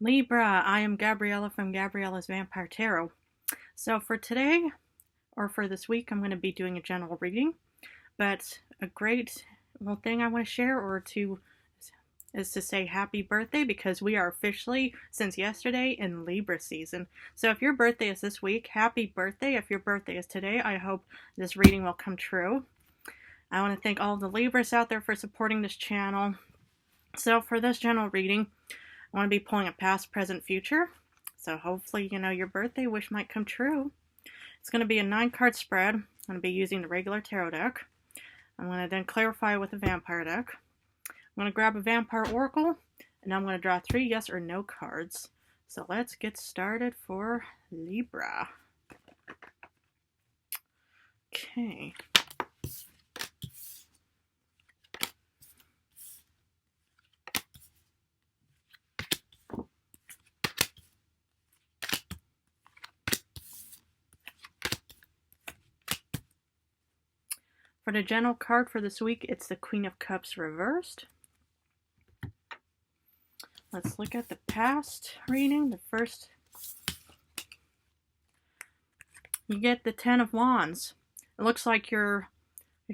Libra, I am Gabriella from Gabriella's Vampire Tarot. So for today, or for this week, I'm going to be doing a general reading. But a great thing I want to share is to say happy birthday because we are officially, since yesterday, in Libra season. So if your birthday is this week, happy birthday. If your birthday is today, I hope this reading will come true. I want to thank all of the Libras out there for supporting this channel. So for this general reading, I want to be pulling a past, present, future. So hopefully, your birthday wish might come true. It's going to be a 9-card spread. I'm going to be using the regular tarot deck. I'm going to then clarify with a vampire deck. I'm going to grab a vampire oracle, and I'm going to draw 3 yes or no cards. So let's get started for Libra. Okay. For the general card for this week, it's the Queen of Cups reversed. Let's look at the past reading. The first, you get the 10 of Wands. It looks like you're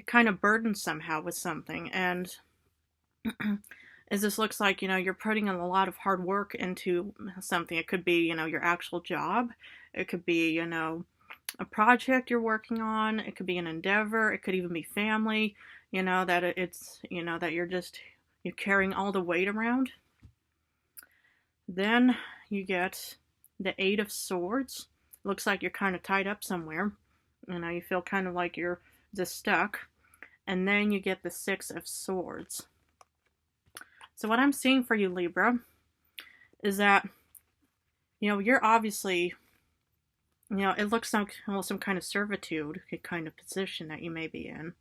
kind of burdened somehow with something, and as this looks like, you're putting in a lot of hard work into something. It could be, your actual job. It could be, a project you're working on. It could be an endeavor. It could even be family, that it's, that you're carrying all the weight around. Then you get the 8 of Swords. Looks like you're kind of tied up somewhere. You feel kind of like you're just stuck. And then you get the 6 of Swords. So what I'm seeing for you, Libra, is that, you're obviously, it looks like some kind of servitude kind of position that you may be in.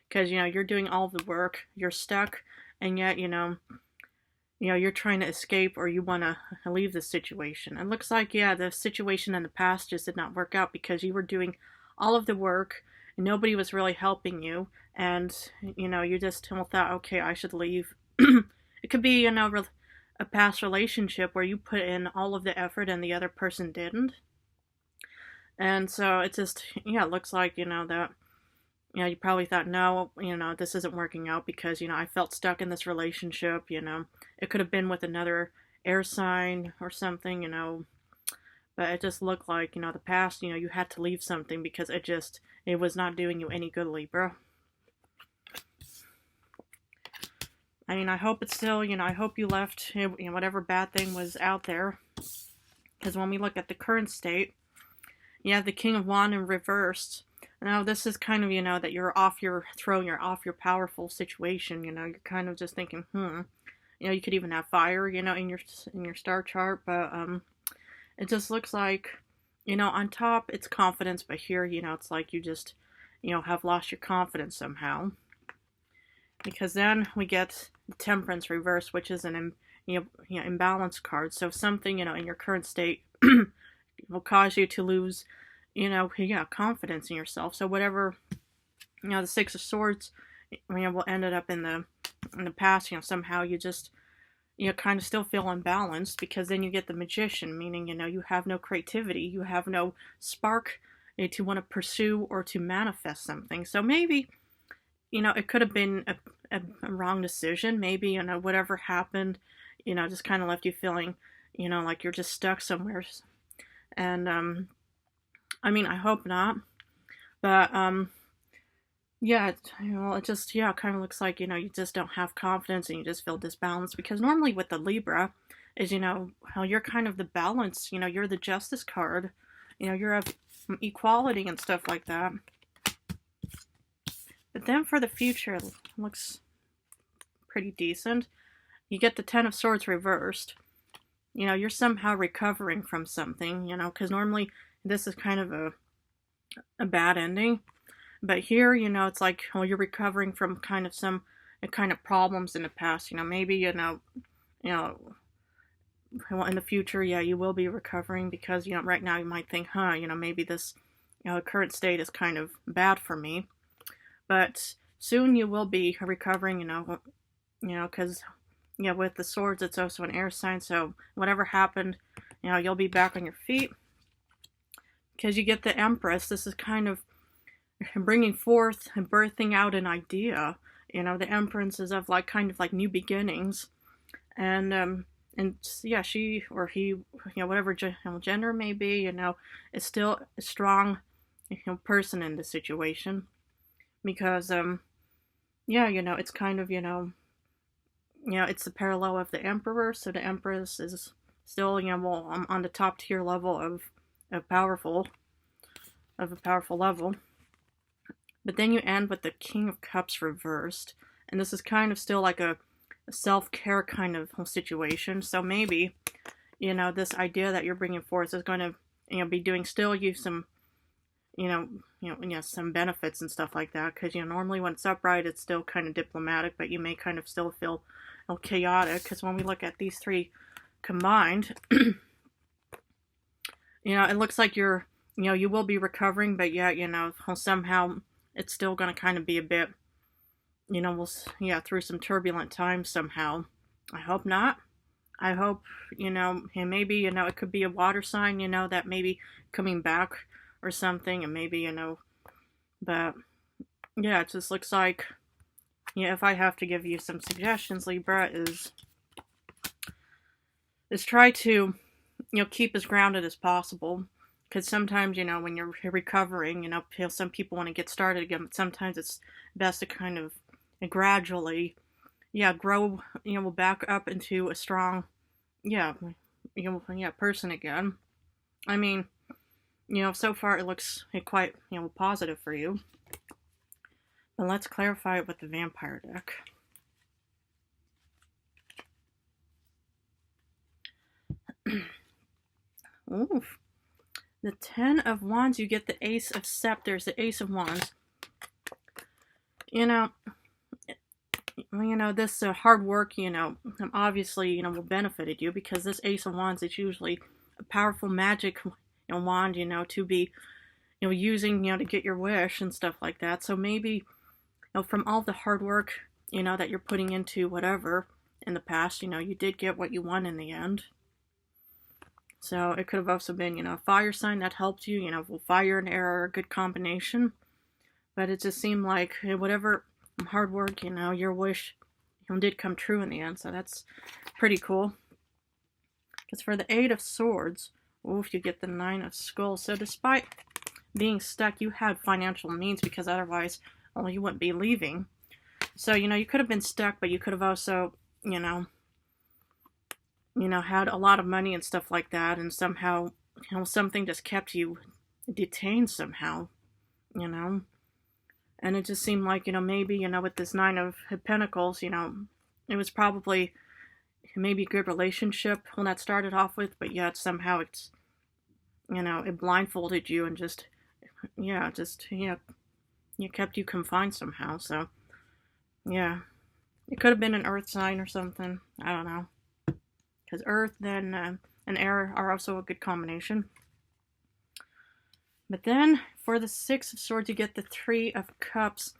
Because, you're doing all the work, you're stuck, and yet, you're trying to escape or you want to leave the situation. It looks like, the situation in the past just did not work out because you were doing all of the work and nobody was really helping you. And, you just thought, okay, I should leave. It could be, a past relationship where you put in all of the effort and the other person didn't. And so it just, it looks like, that, you probably thought, no, this isn't working out because, I felt stuck in this relationship, It could have been with another air sign or something, But it just looked like, the past, you had to leave something because it was not doing you any good, Libra. I hope it's still, I hope you left, whatever bad thing was out there. Because when we look at the current state, you have the King of Wands in reversed. Now this is kind of, that you're off your throne, you're off your powerful situation, you're kind of just thinking, you could even have fire, in your star chart, but it just looks like, on top it's confidence, but here, it's like you just, have lost your confidence somehow. Because then we get the Temperance reverse, which is an imbalanced card. So something, in your current state will cause you to lose, confidence in yourself. So whatever, the 6 of Swords, will end up in the past, somehow you just, kind of still feel unbalanced because then you get the Magician, meaning, you have no creativity, you have no spark to want to pursue or to manifest something. So maybe, it could have been a wrong decision. Maybe, whatever happened, just kind of left you feeling, like you're just stuck somewhere. And, I hope not. But, it just, kind of looks like, you just don't have confidence and you just feel disbalanced. Because normally with the Libra is, how you're kind of the balance, you're the Justice card. You're of equality and stuff like that. But then for the future, it looks pretty decent. You get the 10 of Swords reversed. You're somehow recovering from something, because normally this is kind of a bad ending. But here, it's like, you're recovering from kind of some kind of problems in the past. Maybe, in the future, you will be recovering because, right now you might think, maybe this, current state is kind of bad for me. But soon you will be recovering, because Yeah, with the swords, it's also an air sign, so whatever happened, you'll be back on your feet. Because you get the Empress, this is kind of bringing forth and birthing out an idea. The Empress is of like kind of like new beginnings, and yeah, she or he, whatever gender may be, is still a strong, person in the situation, because yeah, it's kind of it's the parallel of the Emperor, so the Empress is still well, on the top tier level of powerful of a powerful level. But then you end with the King of Cups reversed, and this is kind of still like a self-care kind of situation. So maybe this idea that you're bringing forth is going to be doing still you some some benefits and stuff like that, because normally when it's upright it's still kind of diplomatic, but you may kind of still feel chaotic, because when we look at these three combined, it looks like you will be recovering, but yeah, somehow it's still going to kind of be a bit, through some turbulent times somehow. I hope not. I hope, and maybe, it could be a water sign, that maybe coming back or something, and maybe, but yeah, it just looks like, if I have to give you some suggestions, Libra, is try to, keep as grounded as possible. Because sometimes, when you're recovering, some people want to get started again, but sometimes it's best to kind of gradually, grow, back up into a strong, person again. I mean, so far it looks quite, positive for you. But let's clarify it with the Vampire deck. Oof. The Ten of Wands, you get the Ace of Scepters, the Ace of Wands. This hard work, obviously, will benefited you, because this Ace of Wands is usually a powerful magic wand, to be, using, to get your wish and stuff like that. So maybe, from all the hard work, that you're putting into whatever in the past, you did get what you want in the end. So it could have also been, a fire sign that helped you, fire and air are a good combination. But it just seemed like whatever hard work, your wish did come true in the end. So that's pretty cool. Because for the Eight of Swords, you get the Nine of Skulls. So despite being stuck, you had financial means, because otherwise, you wouldn't be leaving. So, you could have been stuck, but you could have also, had a lot of money and stuff like that, and somehow, something just kept you detained somehow, and it just seemed like, maybe, with this Nine of Pentacles, it was probably maybe a good relationship when that started off with, but yet somehow it's, it blindfolded you and just kept you confined somehow. So, yeah, it could have been an earth sign or something. I don't know. Because earth then and air are also a good combination. But then for the Six of Swords, you get the Three of Cups.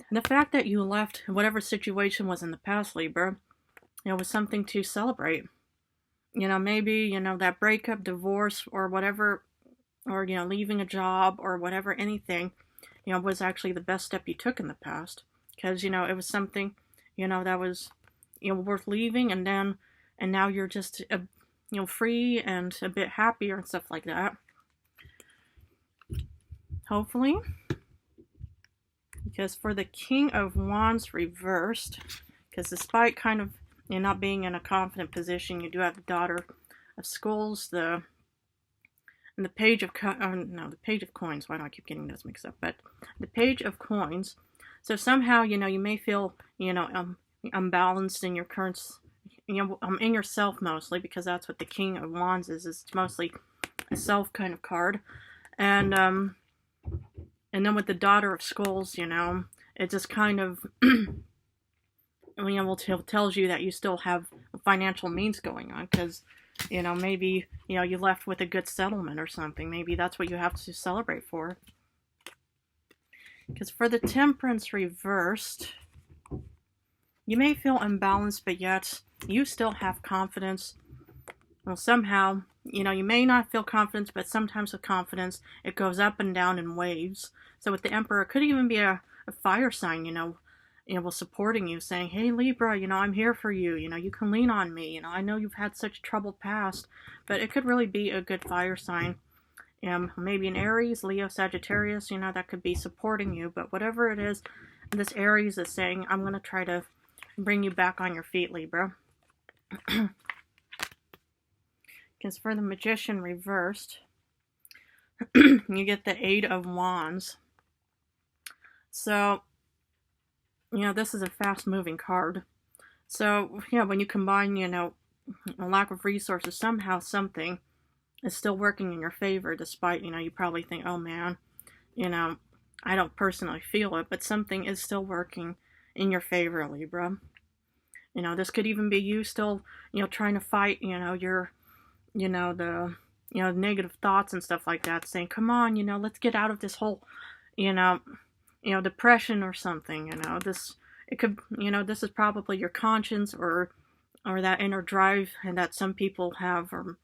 The fact that you left whatever situation was in the past, Libra, was something to celebrate. Maybe, that breakup, divorce, or whatever, or, leaving a job or whatever, anything, was actually the best step you took in the past. Because, it was something, that was, worth leaving, and now you're just, free and a bit happier and stuff like that. Hopefully. Because for the King of Wands reversed, because despite kind of not being in a confident position, you do have the Daughter of Skulls, the Page of the Page of Coins. Why do I keep getting those mixed up? But the Page of Coins. So somehow, you may feel, unbalanced in your current, in yourself mostly, because that's what the King of Wands is. It's mostly a self kind of card. And then with the Daughter of Skulls, it just kind of, tells you that you still have financial means going on, because, maybe, you left with a good settlement or something. Maybe that's what you have to celebrate for. Because for the Temperance reversed, You may feel unbalanced, but yet you still have confidence. Well, somehow, you may not feel confidence, but sometimes with confidence, it goes up and down in waves. So with the Emperor, it could even be a fire sign, supporting you, saying, hey, Libra, I'm here for you. You can lean on me. I know you've had such troubled past, but it could really be a good fire sign. Maybe an Aries, Leo, Sagittarius, that could be supporting you. But whatever it is, this Aries is saying, I'm going to try to bring you back on your feet, Libra. Because for the Magician reversed, you get the Eight of Wands. So, this is a fast-moving card. So, when you combine, a lack of resources, somehow something is still working in your favor, despite, you probably think, oh man, I don't personally feel it, but something is still working in your favor, Libra. This could even be you still, trying to fight, your, the, negative thoughts and stuff like that, saying, come on, let's get out of this whole, depression or something, it could, this is probably your conscience or that inner drive and that some people have, or,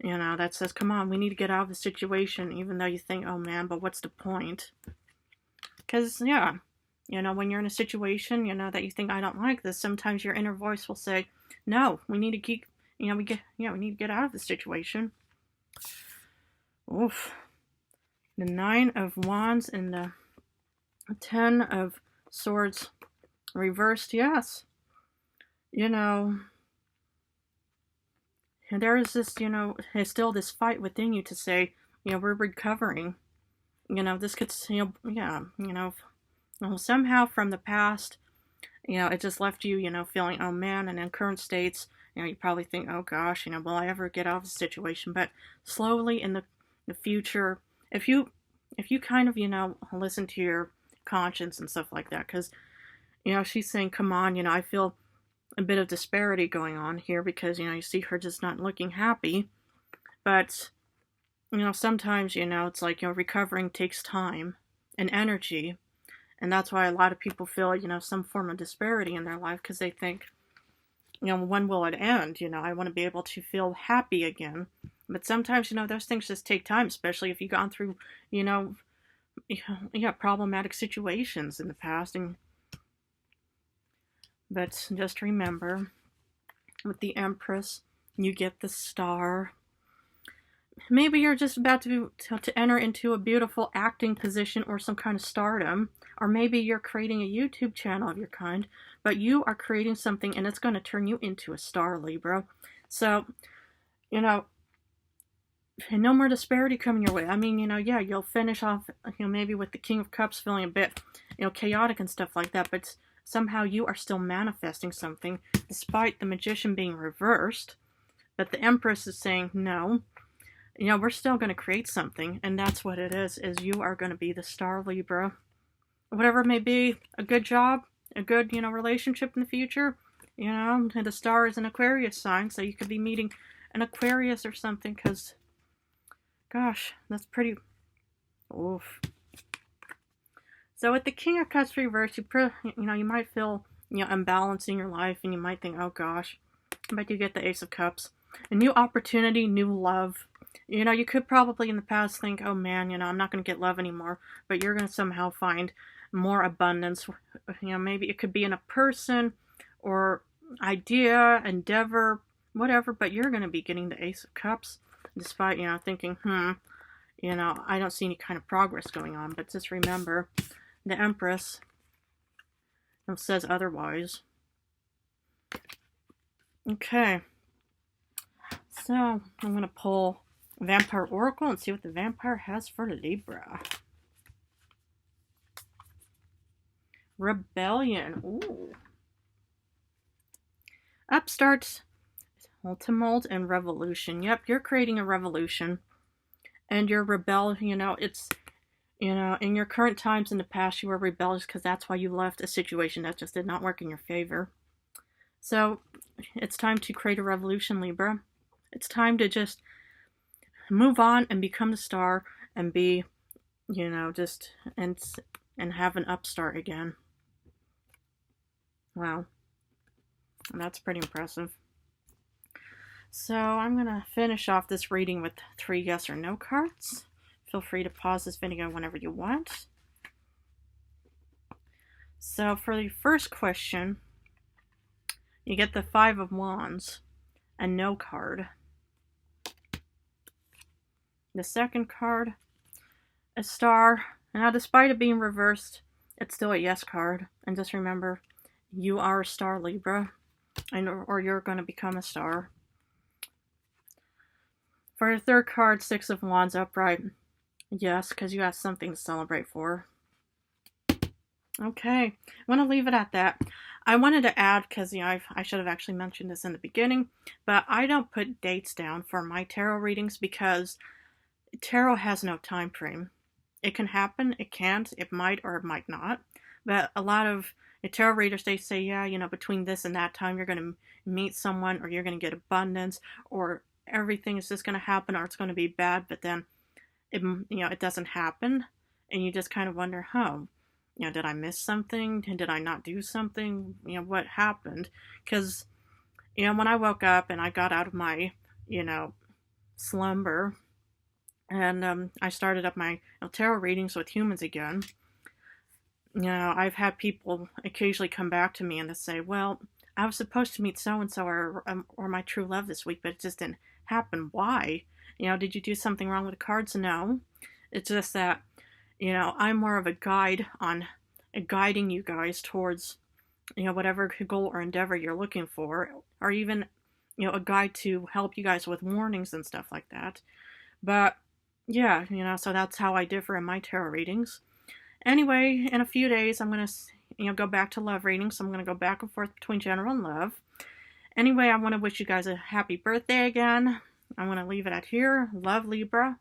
that says, come on, we need to get out of the situation, even though you think, oh man, but what's the point? Because, when you're in a situation, that you think, I don't like this, sometimes your inner voice will say, no, we need to keep, we need to get out of the situation. Oof. The Nine of Wands and the Ten of Swords reversed, yes. And there is this, there's still this fight within you to say, we're recovering. This could, somehow from the past, it just left you, feeling, oh man, and in current states, you probably think, oh gosh, will I ever get out of the situation? But slowly in the future, if you kind of, listen to your conscience and stuff like that, because, she's saying, come on, I feel a bit of disparity going on here because, you see her just not looking happy. But, sometimes, it's like, recovering takes time and energy. And that's why a lot of people feel, some form of disparity in their life because they think, when will it end? I want to be able to feel happy again. But sometimes, those things just take time, especially if you've gone through, problematic situations in the past. But just remember, with the Empress, you get the Star. Maybe you're just about to enter into a beautiful acting position or some kind of stardom. Or maybe you're creating a YouTube channel of your kind. But you are creating something and it's going to turn you into a star, Libra. So, no more disparity coming your way. I mean, you'll finish off, maybe with the King of Cups feeling a bit, chaotic and stuff like that. But somehow you are still manifesting something despite the Magician being reversed. But the Empress is saying, no, we're still going to create something. And that's what it is you are going to be the star, Libra. Whatever it may be, a good job, a good, relationship in the future. And the star is an Aquarius sign, so you could be meeting an Aquarius or something, because, gosh, that's pretty, oof. So with the King of Cups reversed, you might feel, unbalanced in your life, and you might think, oh gosh, but you get the Ace of Cups. A new opportunity, new love. You could probably in the past think, oh man, I'm not going to get love anymore, but you're going to somehow find more abundance. Maybe it could be in a person or idea, endeavor, whatever, but you're going to be getting the Ace of Cups, despite, thinking, I don't see any kind of progress going on. But just remember, the Empress says otherwise. Okay. So, I'm going to pull Vampire Oracle and see what the vampire has for Libra. Rebellion. Ooh. Upstarts, tumult, and revolution. Yep, you're creating a revolution. And you're it's, in your current times in the past, you were rebellious because that's why you left a situation that just did not work in your favor. So, it's time to create a revolution, Libra. It's time to just move on and become the star and be, and have an upstart again. Wow. And that's pretty impressive. So I'm going to finish off this reading with 3 yes or no cards. Feel free to pause this video whenever you want. So for the first question, you get the 5 of Wands, a no card. The second card, a star. Now, despite it being reversed, it's still a yes card. And just remember, you are a star, Libra, or you're going to become a star. For the third card, 6 of Wands upright. Yes, because you have something to celebrate for. Okay, I want to leave it at that. I wanted to add, because I should have actually mentioned this in the beginning, but I don't put dates down for my tarot readings because tarot has no time frame. It can happen, it can't, it might or it might not. But a lot of tarot readers, they say, yeah, between this and that time, you're going to meet someone, or you're going to get abundance, or everything is just going to happen, or it's going to be bad, but then it doesn't happen, and you just kind of wonder, did I miss something? Did I not do something? What happened? Because, when I woke up and I got out of my, slumber, and I started up my tarot readings with humans again, I've had people occasionally come back to me and they say, well, I was supposed to meet so-and-so or my true love this week, but it just didn't happen. Why? Did you do something wrong with the cards? No. It's just that, I'm more of a guide on guiding you guys towards, whatever goal or endeavor you're looking for, or even, a guide to help you guys with warnings and stuff like that. But, yeah, so that's how I differ in my tarot readings. Anyway, in a few days, I'm going to, go back to love readings. So I'm going to go back and forth between general and love. Anyway, I want to wish you guys a happy birthday again. I'm going to leave it at here. Love, Libra.